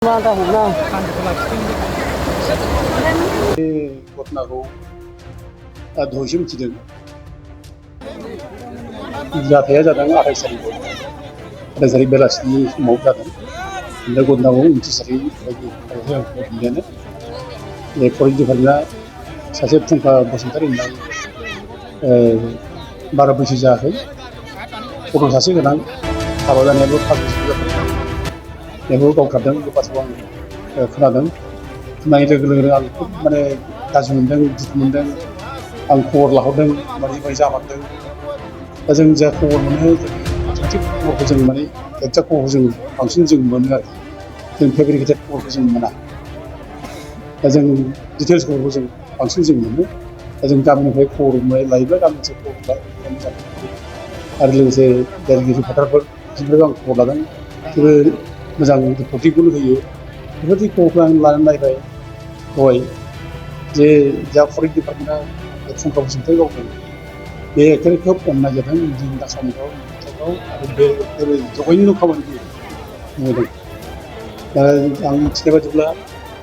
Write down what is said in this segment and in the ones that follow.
घटनाखौ दहायसो मिथिदों। जाथाया जादों 28 तारिख बेलासिनि समाव जादों। दा घटनाखौ मिथिसारै बायदि फरेस्ट डिपार्टमेन्टआ सासे फुंखा बसुमतारी होननाय 12 बैसो जायाखै गथ' सासे गोनां हाबा जानायाबो 5 बोसोर जाबाय। बेखौ गावथारदों बे बाथ्राखौ आं खोनादों। खोनानाय लोगो लोगोनो आं खुब गाज्रि मोनदों, दुखु मोनदों। आं खबर लाहरदों मारै जामारदों। दा जों जा खबर मोनो अबजेक्टिभ खबरखौ जों एक्जाक्ट खबरखौ जों बांसिन जों मोनो आरो जों फेब्रिकेटेड खबरखौ जों मोना। दा जों डिटेल्स खबरखौ जों बांसिन जों मोनो। दा जों गामिनिफ्राय खबर लायोब्ला गामिनिफ्राय खबर लायोब्ला मोजां आरो लोगोसे दायनिगिरि रिपर्टारफोर बिसोरनिफ्रायबो आं खबर लादों। बिसोरो मोजां रिपर्टिंखौनो होयो। बेफोरबायदि खबरखौ आं लानानै नायबाय दहाय जे जा फरेस्ट डिपार्टमेन्टआ फुंखा बसुमतारी गावदों बे एक्टरनि खोब अननाय जादों जोंनि आसामफ्राव आरो बे जगायनो खामानि मावदों। दा आं मिथिनाय बायदिब्ला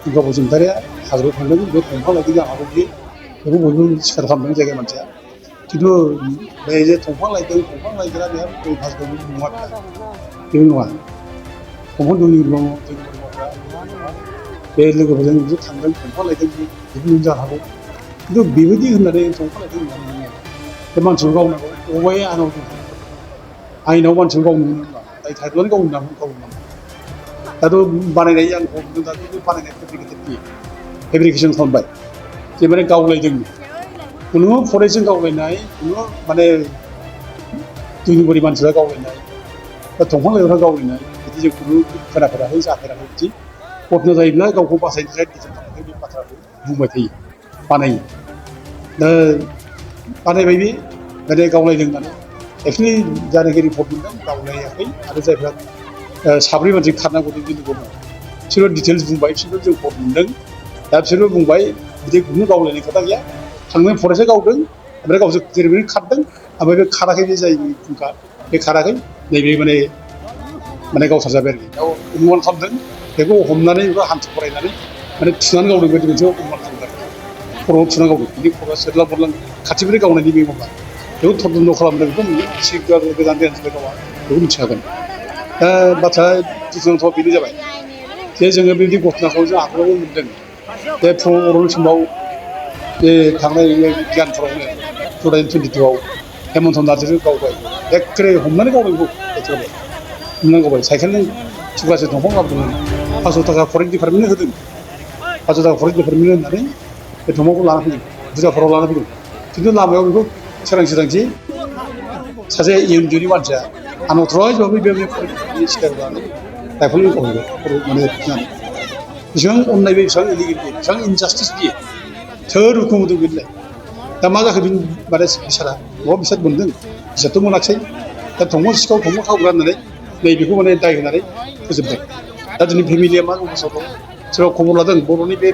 फुंखा बसुमतारीया हाग्रायाव थांदों। बे दंफां लायदों जानो हागौ बेखौ बयबो सिखार खालामदों जायगा मानसिया। खिन्थु बे जे दंफां लायदों दंफां लायग्रा बेहा गय फासबो नङा बेबो नङा। दंफां दुमनि दङ जोंनि मावग्रा बे लोगोफोरजों बिदि थांदों दंफां लायदों बेखौ जानो हागौ। खिन्थु बेबायदि होननानै दंफां लायदों होननानै बे मानसिखौ गावनांगौ बबेहाय आनाव दं आयेनाव मानसिखौ गावनो मोनो नामा दाय थागोन गावनो नामा दाथ' बानायनाय आं हमदों दा बे बानायनाय फेब्रिकेसन खालामबाय जे गावलायदों खुनु फरेस्टजों गावलायनाय खुनु दुइ नम्बरनि मानसिफ्रा गावलायनाय बा दंफां लाइफांफ्रा गावलायनाय बिदि जों खुनु खोनाफेराखै जाफेराखै बिदि घटना जायोब्ला गावखौ बासायनो थाखाय डिटेल खालामनो बे बाथ्राखौ बुंबाय थायो बानायो। दा बानायबाय बे गावलायदों होननानै एक्सुवेलि जायनाखि रिपर्ट मोनदों गावलायाखै आरो जायफ्रा 7 मानसि खारनांगौ दं बिसोरो डिटेल्स बुंबाय बिसोरबो जों रिपर्ट मोनदों। दा बिसोरबो बुंबाय बिदि खुनु गावलायनाय खोथा गैया थांनाय फरेस्टआ गावदों ओमफ्राय गावसोर जेरैबायदि खारदों ओमफ्राय बे खाराखै बे जायनि फुंखा बे खाराखै नैबे गावथार जाबाय आरोखि गाव अनुमान खालामदों बेखौ हमनानै बेखौ हान्थु फरायनानै थुनानै गावदों बायदि मोनसे अनुमान खालामदों आरोखि खर'आव थुनानै गावदों बिदि खर'आ सेरला बरला खाथिनिफ्राय गावनायनि बे माबा बेखौ थरदन्द खालामदों बेखौ एसे गोजान देन्सनिफ्राय गावा बेखौ मिथिखागोन। दा बाथ्राया दुखुनांथाव बेनो जाबाय जे जोङो बेबायदि घटनाखौ जों आगोलावबो मोनदों। बे अरुणाचल समाव बे थांनाय गियानफुरावनो 2022 हेमन्त नार्जारिखौ गावबाय एखेबारे हमनानै गावदों बेखौ एखेबारे हमनानै गावबाय साइकेलजों थुख्रासे दंफां लाबोदोंमोन 500 थाखा फरेस्ट डिपार्टमेन्टनो होदों 500 थाखा फरेस्ट डिपार्टमेन्टनो होनानै बे दंफांखौ लाना फैदों बुरजाफोराव लाना फैदों। खिन्थु लामायाव बेखौ सोरांसि सासे इयुनजोलैनि मानसिया आनथ्रायबाबो बे फरेस्ट डिपार्टमेन्टनि सिगां लानानै राइफलजों गावहैबाय थुनानै बेसेबां अननाय बे बेसेबां इलिगेल बियो बेसेबां इनजास्टिस बियो सोर हुखुम होदों बेलाय दा मा जाखो बिसारा बहा बिसाद मोनदों बिसादथ' मोनाखिसै दा दंफां सिखाव दंफां खावग्रा होननानै नैबेखौ दाय होनानै फोजोबबाय। दा दिनै फेमिलिया मा अबस्थायाव दं सोरबा खबर लादों बर'नि बे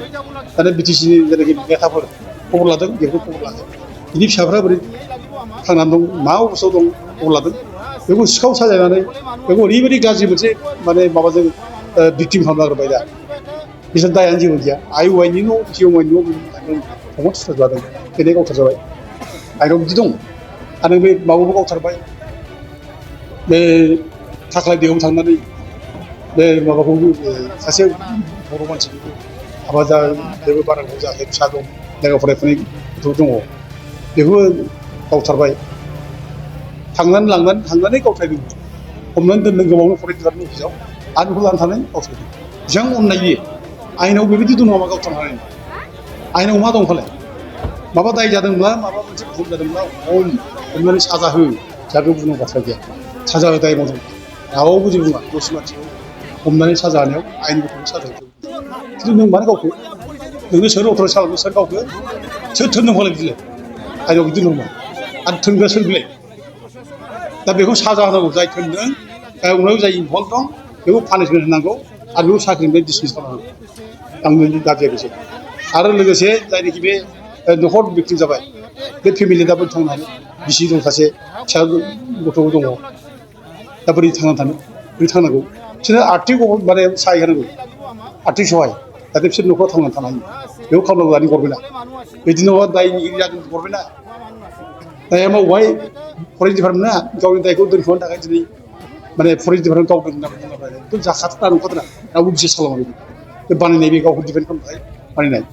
बिटिसिनि जेनाखि नेताफोर खबर लादों बेखौ खबर लादों बिनि फिसाफ्रा बोरै थांनानै दं मा अबस्थायाव दं खबर लादों बेखौ सिखाव साजायनानै बेखौ ओरैबायदि गाज्रि मोनसे माबाजों भिक्टिम खालामना होबाय दा बिसोर दायानो जेबो गैया आइअवाइनि न' जिअवाइनि न' दंफां थुख्रा लादों बेनो गावथार जाबाय आइनाव बिदि दं आरो बे माबाबो गावथारबाय बे थाख्लाय दैयाव थांनानै बे माबाखौ सासे बर' मानसिखौ हाबा जेबो बारा गोबाव जायाखै फिसा दं लेखा फरायफुनाय गथ' दङ बेखौबो गावथारबाय थांनानै गावथारदों हमनानै दोनदों गोबावनो फरेस्ट डिपार्टमेन्ट अफिसाव आरो बेखौ लानानै थांनानै गावथारदों बेसेबां अननाय बियो आयेनाव बेबायदि दं नामा गावथारनो हानाय आयेनाव मा दं फालाय माबा दाय जादोंब्ला माबा मोनसे भुल जादोंब्ला हमनानै साजा हो जाहाथे बुंनांगौ बाथ्रा गैया साजा हो दाय मावदों रावबो जेबो बुङा दसे मानसिखौ हमनानै साजा होनायाव आयेन गथ'नि साजा होजोबो खिन्थु नों मानो गावखो नोंनो सोर अथ'राइज खालामनो सोर गावखो सोर थोनदों फालाय बिदिलाय आयेनाव बिदि नङा आरो थोनग्रा सोर बिलाय दा बेखौ साजा होनांगौ जाय थोनदों उनाव जाय इनभल्भ दं बेखौ पानिशमेन्ट होनांगौ आरो बेखौ साख्रिनिफ्राय डिसमिस खालामनांगौ आंनि दाबिया बेसो आरो लोगोसे जायनाखि बे न'खर भिक्टिम जाबाय बे फेमिलिया दा बोरै थांनो हानो बिसि दं सासे फिसा गथ' दङ दा बोरै थांनानै थानो बोरै थांनांगौ बिसोरनो आर्थिक साहाय होनांगौ आर्टिस्टआवहाय जाहाथे बिसोर न'खराव थांनानै थानो हायो बेखौ खालामनांगौ दानि गभर्नमेन्टआ बेदिनाव दायनिगिरि जादों गभर्नमेन्टआ दाया मावबाय फरेस्ट डिपार्टमेन्टआ गावनि दायखौ दोनखोमानो थाखाय दिनै माने फरेस्ट डिपार्टमेन्ट गाव दोनना बुङोब्ला एकदम जाखाथारा नंखाथारा रावबो बिसास खालामा बेखौ बे बानायनाय बे गावखौ डिपेन्ड खालामनो थाखाय बानायनाय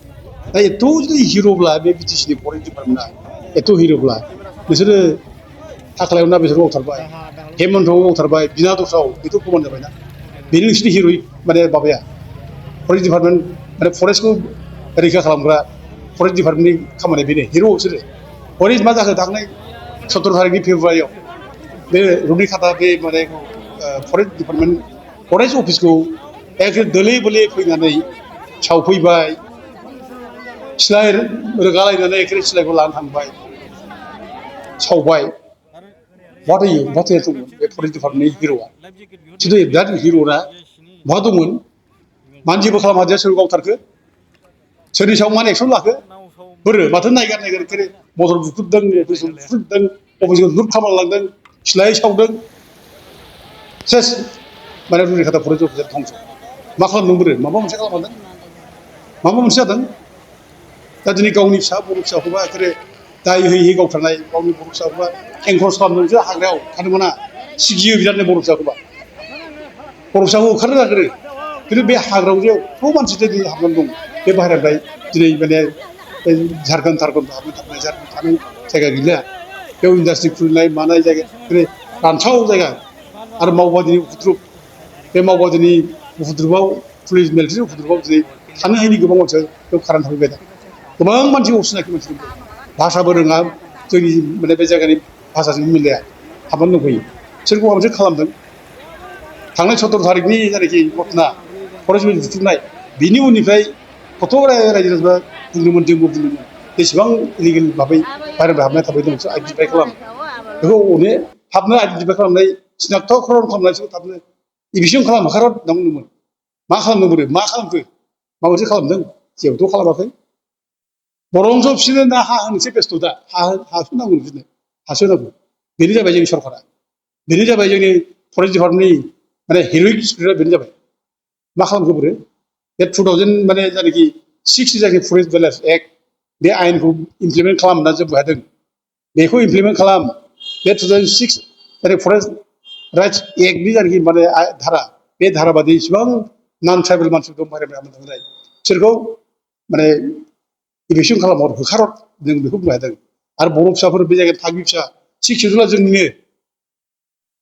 दा एथ' जुदि हिर'ब्ला बे बिटिसिनि फरेस्ट डिपार्टमेन्टआ एथ' हिर'ब्ला बिसोरो थाख्लायाव ना बिसोर मावथारबाय हेमन्तआव मावथारबाय बिना दसाव बेथ' प्रमान जाबायना बेनो नोंसोरनि हिर'इक माने माबाया फरेस्ट डिपार्टमेन्ट माने फरेस्टखौ रैखा खालामग्रा फरेस्ट डिपार्टमेन्टनि खामानिया बेनो हिर' बिसोरो फरेस्ट मा जाखो थांनाय 17 तारिखनि फेब्रुवारियाव बे रुनिखाता बे माने फरेस्ट डिपार्टमेन्ट फरेस्ट अफिसखौ एखे दोले बोले फैनानै सावफैबाय सिलाय रोगालायनानै एखे सिलायखौ लानो थांबाय सावबाय बहा दंमोन बे फरेस्ट डिपार्टमेन्टनि हिर'आ खिन्थु बिराद हिर'ना बहा दंमोन मानो जेबो खालामहादिया सोर गावथारखो सोरनि सायाव मानो एक्सन लाखो बोरो माथो नायगार एखे मटर बुख्रुबदों अफिसखौ बुख्रुबदों अफिसखौ लुट खालामलांदों सिलाय सावदों सेस माने रुनिखाता फरेस्ट अफिसार धंस मा खालामदों बोरो माबा मोनसे खालामदों माबा मोनसे जादों दा दिनै गावनि फिसा बर' फिसाखौबा एखे दाय होयै गावथारनाय गावनि बर' फिसाखौबा एंकरेज खालामदोंसो हाग्रायाव थानो मोना सिगियो बिरादनो बर' फिसाखौबा बर' फिसाखौ ओंखारनो नागिरो खिन्थु बे हाग्रायाव जे एथ' मानसि दिनै हाबनानै दं बे बाहेरानिफ्राय दिनै माने झारखन्ड हाबनो थाखाय झारखन्ड थानो जायगा गैला बेयाव इन्डास्ट्रि खुलिनाय मानाय जायगा दिनै रानसाव जायगा आरो मावबादिनि उपद्रब बे मावबादिनि उपद्रबआव पुलिस मिलिटारि उपद्रबआव दिनै थानो हायैनि गोबां मानसिया बेयाव खारनानै थाफैबाय दा गोबां मानसि असिनाखि मानसि दं भाषाबो रोङा जोंनि माने बे जायगानि भाषाजों मिलाया हाबनानै दंफैयो बिसोरखौ माबा मोनसे खालामदों थांनाय 17 तारिखनि जायनाखि घटना फरेस्ट बुथुमनाय बिनि उननिफ्राय गथ' रायजो राजाफ्रा बुंदोंमोन जोंबो बुंदोंमोन जेसेबां इलिगेल भाबै बाहेरानिफ्राय हाबनाय थाबाय दं बिसोर आइडेन्टिफाइ खालाम बेखौ अनेक थाबनो आइडेन्टिफाइ खालामनाय सिनाक्त'करन खालामनायसो थाबनो इभिक्सन खालाम होखार होनना बुंदोंमोन मा खालामदों बोरो मा खालामखो मा मोनसे खालामदों जेबोथ' खालामाखै बरंस बिसोरनो दा हा होनोसै बेस्थ' दा हासो नांगौ बिसोरनो हासो नांगौ बेनो जाबाय जोंनि सरकारा बेनो जाबाय जोंनि फरेस्ट डिपार्टमेन्टनि माने हिर'इक स्पिरिटआ बेनो जाबाय मा खालामखो बोरो बे 2000 माने जायनाखि 6 जायखि फरेस्ट भिलेज एक्ट बे आयेनखौ इमप्लिमेन्ट खालामना जोबनो हादों बेखौ इमप्लिमेन्ट खालाम बे 2006 जाय फरेस्ट राइट्स एक्टनि जायनाखि माने धारा बे धारा बादि इसिबां नन ट्राइबेल मानसिफोर दं बाहेरानिफ्राय हाबनो थांनाय बिसोरखौ माने इभिक्सन खालामहर होखारहर जों बेखौ बुंनो हादों आरो बर' फिसाफोर बे जायगायाव थागिबि फिसा 6 शेड्युला जोंनिनो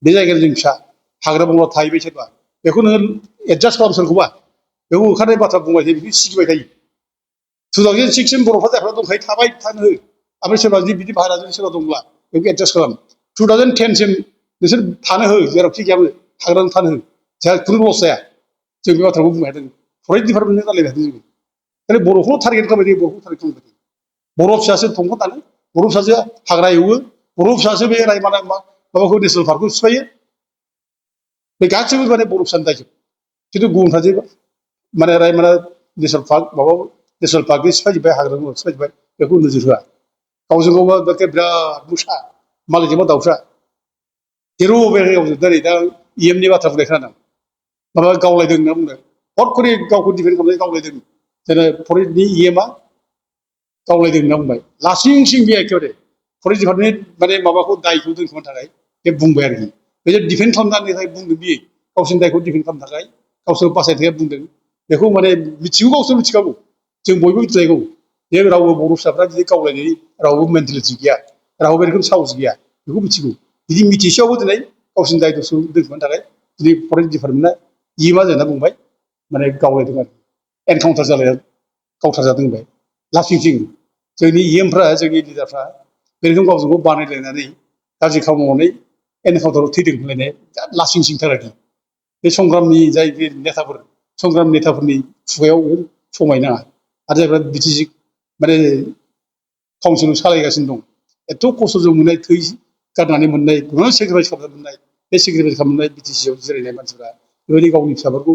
बे जायगायाव जों फिसा हाग्रा बंग्रा थाहैबाय सोरबा बेखौ नोङो एडजास्ट खालाम सोरखौबा बेखौ ओंखारनाय बाथ्रा बुंबाय थायो बेखौ सिगिबाय थायो 2006 सिम बर'फ्रा जायफ्रा दंखायो थाबाय थानो हो ओमफ्राय सोरबा जुदि बिदि भाहेराजों सोरबा दंब्ला बेखौ एडजास्ट खालाम 2010 सिम नोंसोर थानो हो जेरावखि गैयाबो हाग्रायाव थानो हो जोंहा खुनु लस जाया जों बे बाथ्राखौ बुंनो हादों फरेस्ट डिपार्टमेन्टजों रायलायनो हादों जोङो खालि बर'खौ टारगेट खालामबाय थायो बर'खौ टारगेट खालामबाय थायो बर' फिसासो दंफां दानो बर' फिसासो हाग्रा एवो बर' फिसासो बे रायमना माबाखौ नेसनेल पार्कखौ सिफायो बे गासैबो माने बर' फिसानि दायजोब खिन्थु गुबुनफ्रा जे माने रायमना नेसनेल पार्क माबा नेसनेल पार्कनि सिफायजोब्बाय हाग्रा सिफायजोब्बाय बेखौ नोजोर होआ गावजों गावबा बिराद मुसा मालायजोंबा दाउसा जेराव बे दिनै दा EMनि बाथ्रा बुंनाय खोनादों माबा गावलायदों होनना बुंदों हरखरि गावखौ डिफेन्ड खालामनानै गावलायदों जेरै फरेस्टनि EMआ गावलायदों होनना बुंबाय लासिं सिं बे एखेबारे फरेस्ट डिपार्टमेन्ट माने माबाखौ दायखौ दोनखोमानो थाखाय बे बुंबाय आरोखि बे जे डिफेन्ड खालामनानै बुंदों बियो गावसोरनि दायखौ डिफेन्ड खालामनो थाखाय गावसोर बासायनो थाखाय बुंदों बेखौ माने मिथिगौ गावसोर मिथिखागौ जों बयबो मिथिलायगौ जे रावबो बर' फिसाफ्रा बिदि गावलायनाय रावबो मेन्टेलिटि गैया रावबो बे रोखोम साहस गैया बेखौ मिथिगौ बिदि मिथिसेयावबो दिनै गावसोरनि दायखौ दोनखोमानो थाखाय दिनै फरेस्ट डिपार्टमेन्टआ EMआ जोंना बुंबाय माने गावलायदों आरो एनकाउन्टार जालायना गावथारजादों होनबाय लासिंसिं जोंनि EMफ्रा जोंनि लिडारफ्रा बे रोखोम गावजों गाव बानायलायनानै गाज्रि खामानि मावनानै एनकाउन्टाराव थैदों होनलायनाय बिराद लासिंसिंथार आरोखि बे संग्रामनि जाय नेताफोर संग्राम नेताफोरनि खुगायाव समायनाङा आरो जायफ्रा बिटिसि माने काउन्सिल सालायगासिनो दं एथ' खस्थ'जों मोननाय थै गारनानै मोननाय गोबां सेक्रिफाइस खालामनानै मोननाय बे सेक्रिफाइस खालामनाय बिटिसिआव जिरायनाय मानसिफ्रा बेबायदि गावनि फिसाफोरखौ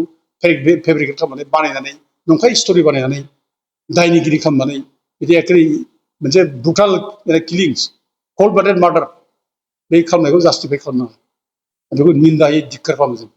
फेब्रिकेट खालामनानै बानायनानै नंखाय स्ट'रि बानायनानै दायनिगिरि खालामनानै बिदि एक्चुवेलि मोनसे ब्रुटाल किलिंस कल्ड ब्लाडेड मार्डार बे खालामनायखौ जास्टिफाइ खालामनाङा बेखौ निन्दायै धिक्कार खालामो जों